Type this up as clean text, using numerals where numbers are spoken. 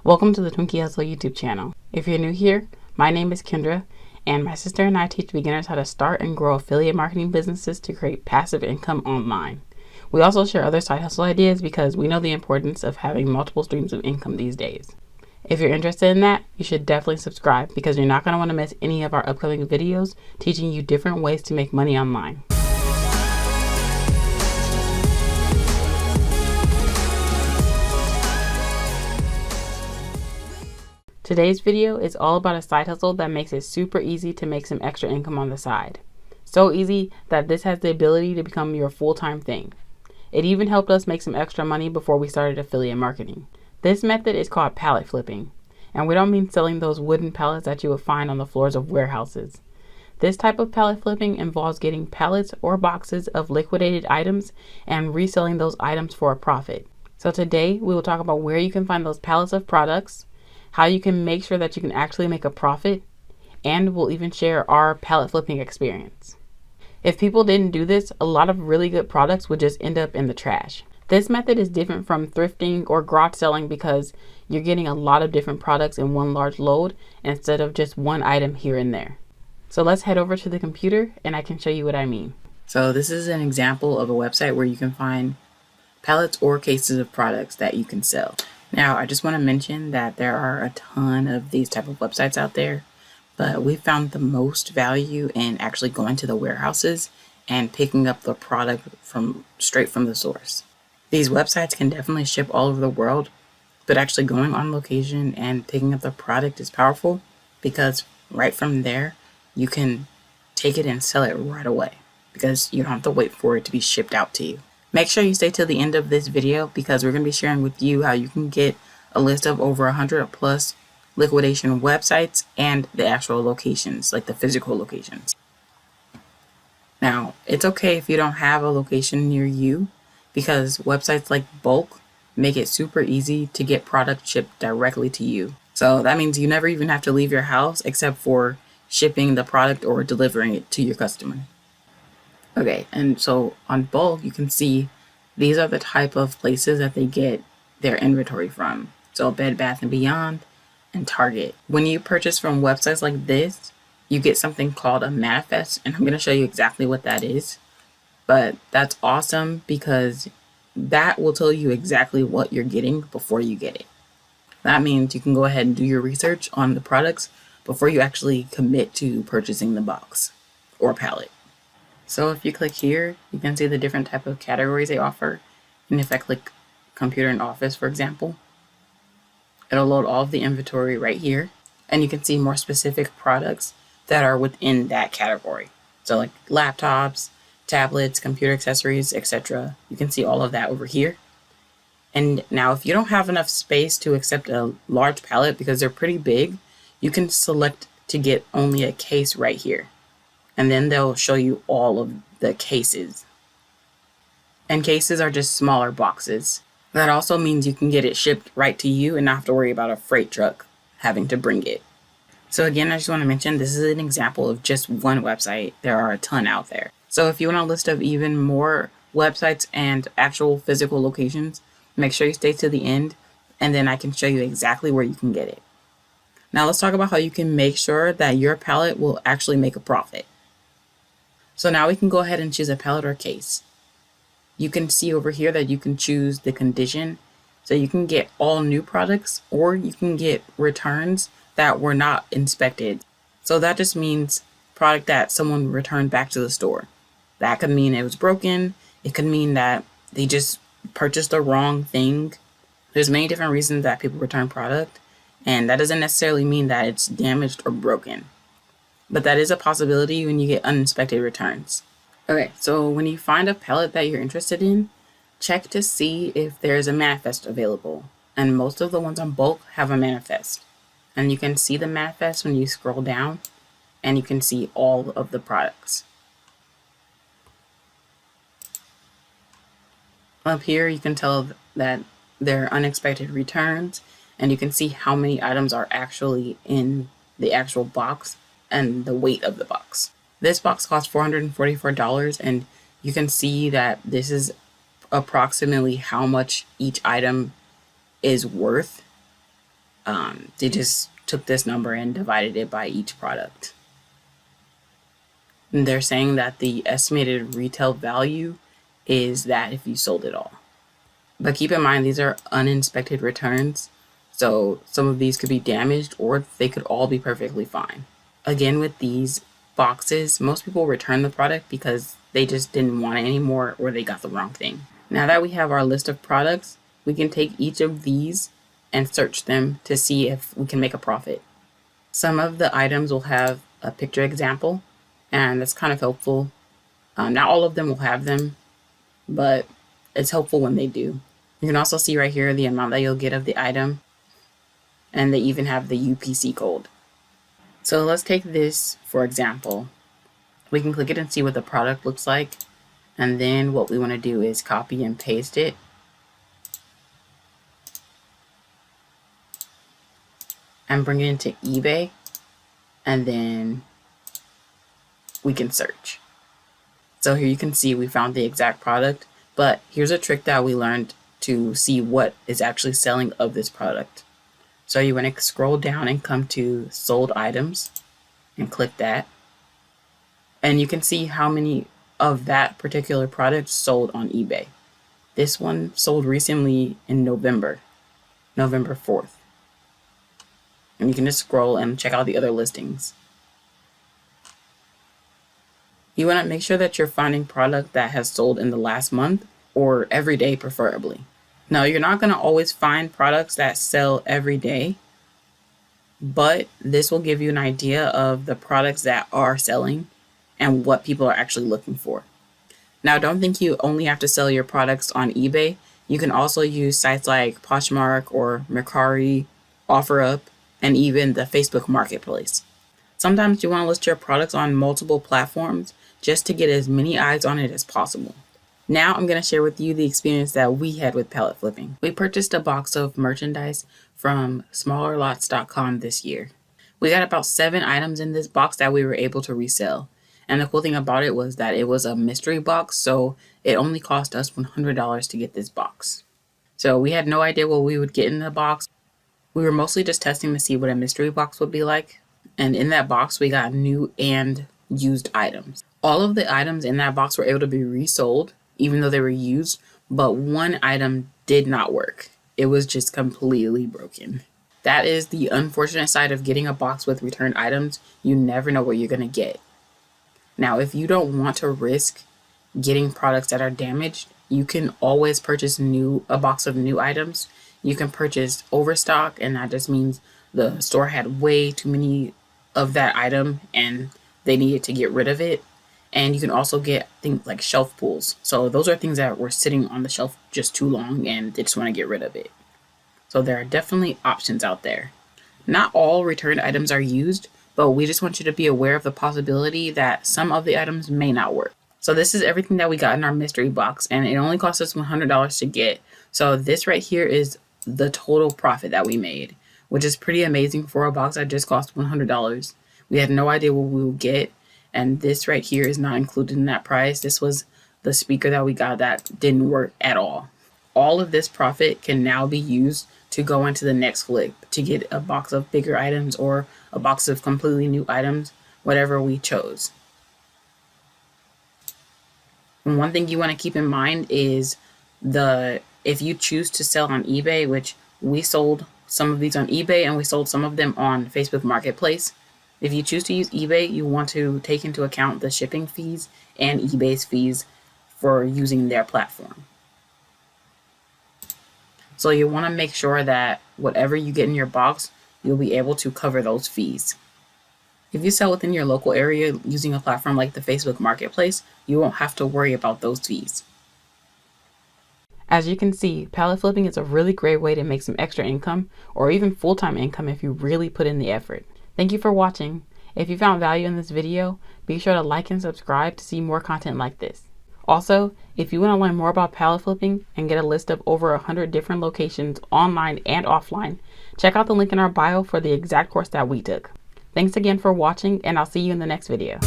Welcome to the Twinkie Hustle YouTube channel. If you're new here, my name is Kendra, and my sister and I teach beginners how to start and grow affiliate marketing businesses to create passive income online. We also share other side hustle ideas because we know the importance of having multiple streams of income these days. If you're interested in that, you should definitely subscribe because you're not going to want to miss any of our upcoming videos teaching you different ways to make money online. Today's video is all about a side hustle that makes it super easy to make some extra income on the side. So easy that this has the ability to become your full-time thing. It even helped us make some extra money before we started affiliate marketing. This method is called pallet flipping, and we don't mean selling those wooden pallets that you would find on the floors of warehouses. This type of pallet flipping involves getting pallets or boxes of liquidated items and reselling those items for a profit. So today we will talk about where you can find those pallets of products, how you can make sure that you can actually make a profit, and we'll even share our pallet flipping experience. If people didn't do this, a lot of really good products would just end up in the trash. This method is different from thrifting or garage selling because you're getting a lot of different products in one large load instead of just one item here and there. So let's head over to the computer and I can show you what I mean. So this is an example of a website where you can find pallets or cases of products that you can sell. Now, I just want to mention that there are a ton of these type of websites out there, but we found the most value in actually going to the warehouses and picking up the product straight from the source. These websites can definitely ship all over the world, but actually going on location and picking up the product is powerful because right from there, you can take it and sell it right away because you don't have to wait for it to be shipped out to you. Make sure you stay till the end of this video because we're going to be sharing with you how you can get a list of over 100 plus liquidation websites and the actual locations, like the physical locations. Now, it's okay if you don't have a location near you because websites like Bulk make it super easy to get product shipped directly to you. So that means you never even have to leave your house except for shipping the product or delivering it to your customer. Okay, and so on Bulk, you can see these are the type of places that they get their inventory from. So Bed Bath & Beyond and Target. When you purchase from websites like this, you get something called a manifest, and I'm going to show you exactly what that is. But that's awesome because that will tell you exactly what you're getting before you get it. That means you can go ahead and do your research on the products before you actually commit to purchasing the box or pallet. So if you click here, you can see the different type of categories they offer. And if I click computer and office, for example, it'll load all of the inventory right here. And you can see more specific products that are within that category. So like laptops, tablets, computer accessories, etc. You can see all of that over here. And now if you don't have enough space to accept a large pallet because they're pretty big, you can select to get only a case right here. And then they'll show you all of the cases. And cases are just smaller boxes. That also means you can get it shipped right to you and not have to worry about a freight truck having to bring it. So again, I just want to mention this is an example of just one website. There are a ton out there. So if you want a list of even more websites and actual physical locations, make sure you stay to the end and then I can show you exactly where you can get it. Now let's talk about how you can make sure that your pallet will actually make a profit. So now we can go ahead and choose a pallet or case. You can see over here that you can choose the condition. So you can get all new products or you can get returns that were not inspected. So that just means product that someone returned back to the store. That could mean it was broken. It could mean that they just purchased the wrong thing. There's many different reasons that people return product, and that doesn't necessarily mean that it's damaged or broken. But that is a possibility when you get uninspected returns. Okay, so when you find a pallet that you're interested in, check to see if there's a manifest available. And most of the ones on Bulk have a manifest. And you can see the manifest when you scroll down, and you can see all of the products. Up here, you can tell that there are unexpected returns, and you can see how many items are actually in the actual box and the weight of the box. This box costs $444, and you can see that this is approximately how much each item is worth. They just took this number and divided it by each product. And they're saying that the estimated retail value is that if you sold it all. But keep in mind, these are uninspected returns. So some of these could be damaged or they could all be perfectly fine. Again, with these boxes, most people return the product because they just didn't want it anymore or they got the wrong thing. Now that we have our list of products, we can take each of these and search them to see if we can make a profit. Some of the items will have a picture example, and that's kind of helpful. Not all of them will have them, but it's helpful when they do. You can also see right here the amount that you'll get of the item, and they even have the UPC code. So let's take this for example. We can click it and see what the product looks like, and then what we want to do is copy and paste it. And bring it into eBay, and then we can search. So here you can see we found the exact product, but here's a trick that we learned to see what is actually selling of this product. So you want to scroll down and come to sold items and click that. And you can see how many of that particular product sold on eBay. This one sold recently in November 4th. And you can just scroll and check out the other listings. You want to make sure that you're finding product that has sold in the last month or every day preferably. Now, you're not going to always find products that sell every day, but this will give you an idea of the products that are selling and what people are actually looking for. Now, don't think you only have to sell your products on eBay. You can also use sites like Poshmark or Mercari, OfferUp, and even the Facebook Marketplace. Sometimes you want to list your products on multiple platforms just to get as many eyes on it as possible. Now I'm going to share with you the experience that we had with pallet flipping. We purchased a box of merchandise from smallerlots.com this year. We got about 7 items in this box that we were able to resell. And the cool thing about it was that it was a mystery box, so it only cost us $100 to get this box. So we had no idea what we would get in the box. We were mostly just testing to see what a mystery box would be like. And in that box, we got new and used items. All of the items in that box were able to be resold, even though they were used, but one item did not work. It was just completely broken. That is the unfortunate side of getting a box with returned items. You never know what you're going to get. Now, if you don't want to risk getting products that are damaged, you can always purchase a box of new items. You can purchase overstock, and that just means the store had way too many of that item and they needed to get rid of it. And you can also get things like shelf pulls. So those are things that were sitting on the shelf just too long and they just want to get rid of it. So there are definitely options out there. Not all returned items are used, but we just want you to be aware of the possibility that some of the items may not work. So this is everything that we got in our mystery box, and it only cost us $100 to get. So this right here is the total profit that we made, which is pretty amazing for a box that just cost $100. We had no idea what we would get, and this right here is not included in that price. This was the speaker that we got that didn't work at all. All of this profit can now be used to go into the next flip to get a box of bigger items or a box of completely new items, whatever we chose. And one thing you want to keep in mind is if you choose to sell on eBay, which we sold some of these on eBay and we sold some of them on Facebook Marketplace. If you choose to use eBay, you want to take into account the shipping fees and eBay's fees for using their platform. So you want to make sure that whatever you get in your box, you'll be able to cover those fees. If you sell within your local area using a platform like the Facebook Marketplace, you won't have to worry about those fees. As you can see, pallet flipping is a really great way to make some extra income or even full-time income if you really put in the effort. Thank you for watching. If you found value in this video, be sure to like and subscribe to see more content like this. Also, if you want to learn more about pallet flipping and get a list of over 100 different locations online and offline, check out the link in our bio for the exact course that we took. Thanks again for watching, and I'll see you in the next video.